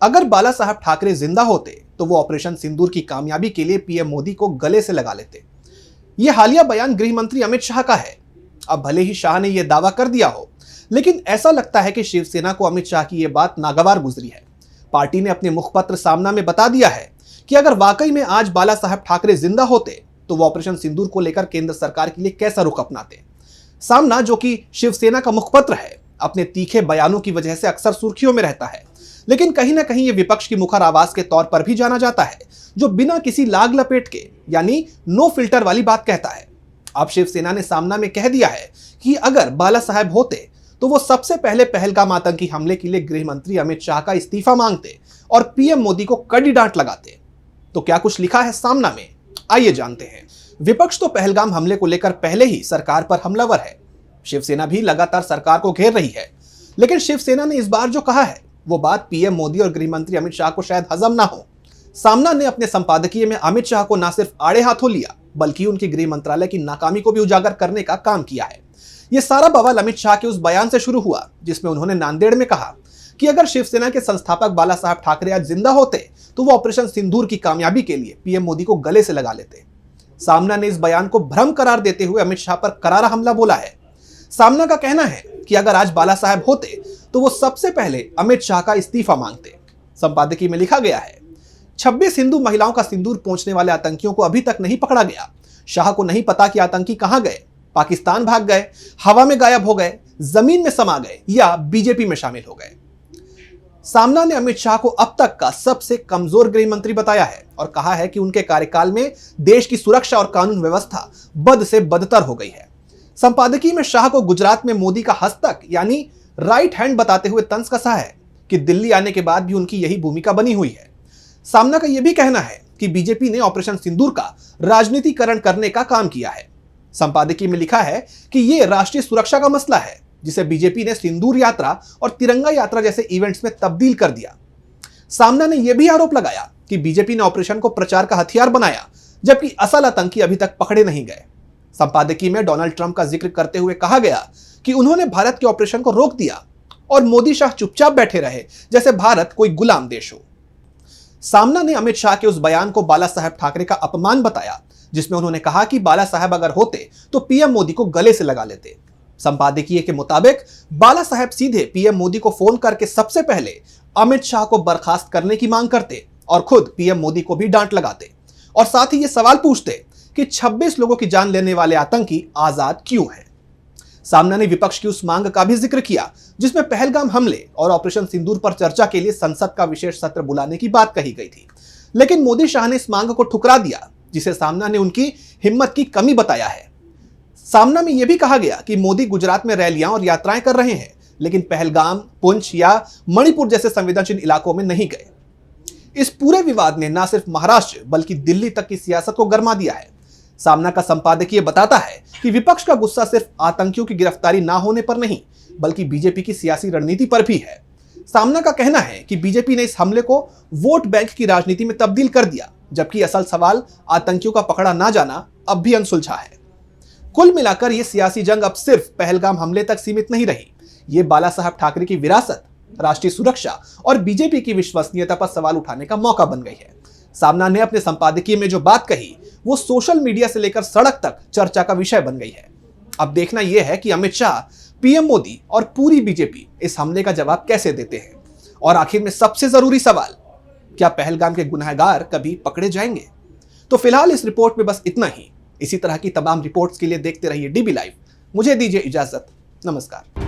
अगर बाला साहब ठाकरे जिंदा होते तो वो ऑपरेशन सिंदूर की कामयाबी के लिए पीएम मोदी को गले से लगा लेते। यह हालिया बयान गृह मंत्री अमित शाह का है। अब भले ही शाह ने यह दावा कर दिया हो, लेकिन ऐसा लगता है कि शिवसेना को अमित शाह की यह बात नागवार गुजरी है। पार्टी ने अपने मुखपत्र सामना में बता दिया है कि अगर वाकई में आज बाला साहब ठाकरे जिंदा होते तो वो ऑपरेशन सिंदूर को लेकर केंद्र सरकार के लिए कैसा रुख अपनाते। सामना, जो कि शिवसेना का मुखपत्र है, अपने तीखे बयानों की वजह से अक्सर सुर्खियों में रहता है, लेकिन कहीं ना कहीं ये विपक्ष की मुखर आवाज के तौर पर भी जाना जाता है, जो बिना किसी लाग लपेट के यानी नो फिल्टर वाली बात कहता है। अब शिवसेना ने सामना में कह दिया है कि अगर बाला साहब होते तो वो सबसे पहले पहलगाम आतंकी हमले के लिए गृह मंत्री अमित शाह का इस्तीफा मांगते और पीएम मोदी को कड़ी डांट लगाते। तो क्या कुछ लिखा है सामना में, आइए जानते हैं। विपक्ष तो पहलगाम हमले को लेकर पहले ही सरकार पर हमलावर है। शिवसेना भी लगातार सरकार को घेर रही है, लेकिन शिवसेना ने इस बार जो कहा है वो बात पीएम मोदी और गृह मंत्री अमित शाह को शायद हजम ना हो। सामना ने अपने संपादकीय में अमित शाह को न सिर्फ आड़े हाथों लिया, बल्कि उनकी गृह मंत्रालय की नाकामी को भी उजागर करने का काम किया है। यह सारा बवाल अमित शाह के उस बयान से शुरू हुआ जिसमें उन्होंने नांदेड़ में कहा कि अगर शिवसेना के संस्थापक बाला साहब ठाकरे आज जिंदा होते तो वो ऑपरेशन सिंदूर की कामयाबी के लिए पीएम मोदी को गले से लगा लेते। सामना ने इस बयान को भ्रम करार देते हुए अमित शाह पर करारा हमला बोला है। सामना का कहना है कि अगर आज बाला साहब होते तो वो सबसे पहले अमित शाह का इस्तीफा मांगते। संपादकीय में लिखा गया है, 26 हिंदू महिलाओं का सिंदूर पहुंचने वाले आतंकियों को अभी तक नहीं पकड़ा गया। शाह को नहीं पता कि आतंकी कहां गए, पाकिस्तान भाग गए, हवा में गायब हो गए, जमीन में समा गए या बीजेपी में शामिल हो गए। सामना ने अमित शाह को अब तक का सबसे कमजोर गृह मंत्री बताया है और कहा है कि उनके कार्यकाल में देश की सुरक्षा और कानून व्यवस्था बद से बदतर हो गई है। संपादकीय में शाह को गुजरात में मोदी का हस्तक यानी राइट हैंड बताते हुए तंज कसा है कि दिल्ली आने के बाद भी उनकी यही भूमिका बनी हुई है। सामना का यह भी कहना है कि बीजेपी ने ऑपरेशन सिंदूर का राजनीतिकरण करने का काम किया है। संपादकीय में लिखा है कि यह राष्ट्रीय सुरक्षा का मसला है जिसे बीजेपी ने सिंदूर यात्रा और तिरंगा यात्रा जैसे इवेंट्स में तब्दील कर दिया। सामना ने यह भी आरोप लगाया कि बीजेपी ने ऑपरेशन को प्रचार का हथियार बनाया, जबकि असल आतंकी अभी तक पकड़े नहीं गए। संपादकीय में डोनाल्ड ट्रंप का जिक्र करते हुए कहा गया कि उन्होंने भारत के ऑपरेशन को रोक दिया और मोदी शाह चुपचाप बैठे रहे जैसे भारत कोई गुलाम देश हो। सामना ने अमित शाह के उस बयान को बाला साहब ठाकरे का अपमान बताया जिसमें उन्होंने कहा कि बाला साहब अगर होते तो पीएम मोदी को गले से लगा लेते। संपादकीय के मुताबिक बाला साहब सीधे पीएम मोदी को फोन करके सबसे पहले अमित शाह को बर्खास्त करने की मांग करते और खुद पीएम मोदी को भी डांट लगाते और साथ ही ये सवाल पूछते कि 26 लोगों की जान लेने वाले आतंकी आजाद क्यों हैं। सामना ने विपक्ष की उस मांग का भी जिक्र किया जिसमें पहलगाम हमले और ऑपरेशन सिंदूर पर चर्चा के लिए संसद का विशेष सत्र बुलाने की बात कही गई थी, लेकिन मोदी शाह ने इस मांग को ठुकरा दिया, जिसे सामना ने उनकी हिम्मत की कमी बताया है। सामना में यह भी कहा गया कि मोदी गुजरात में रैलियां और यात्राएं कर रहे हैं, लेकिन पहलगाम, पुंछ या मणिपुर जैसे संवेदनशील इलाकों में नहीं गए। इस पूरे विवाद ने न सिर्फ महाराष्ट्र बल्कि दिल्ली तक की सियासत को गरमा दिया है। सामना का संपादकीय बताता है कि विपक्ष का गुस्सा सिर्फ आतंकियों की गिरफ्तारी ना होने पर नहीं, बल्कि बीजेपी की सियासी रणनीति पर भी है। सामना का कहना है कि बीजेपी ने इस हमले को वोट बैंक की राजनीति में तब्दील कर दिया, जबकि असल सवाल आतंकियों का पकड़ा ना जाना अब भी अनसुलझा है। कुल मिलाकर यह सियासी जंग अब सिर्फ पहलगाम हमले तक सीमित नहीं रही। ये बाला साहब ठाकरे की विरासत, राष्ट्रीय सुरक्षा और बीजेपी की विश्वसनीयता पर सवाल उठाने का मौका बन गई है। सामना ने अपने संपादकीय में जो बात कही वो सोशल मीडिया से लेकर सड़क तक चर्चा का विषय बन गई है। अब देखना यह है कि अमित शाह, पीएम मोदी और पूरी बीजेपी इस हमले का जवाब कैसे देते हैं। और आखिर में सबसे जरूरी सवाल, क्या पहलगाम के गुनहगार कभी पकड़े जाएंगे? तो फिलहाल इस रिपोर्ट में बस इतना ही। इसी तरह की तमाम रिपोर्ट्स के लिए देखते रहिए डीबी लाइव। मुझे दीजिए इजाजत, नमस्कार।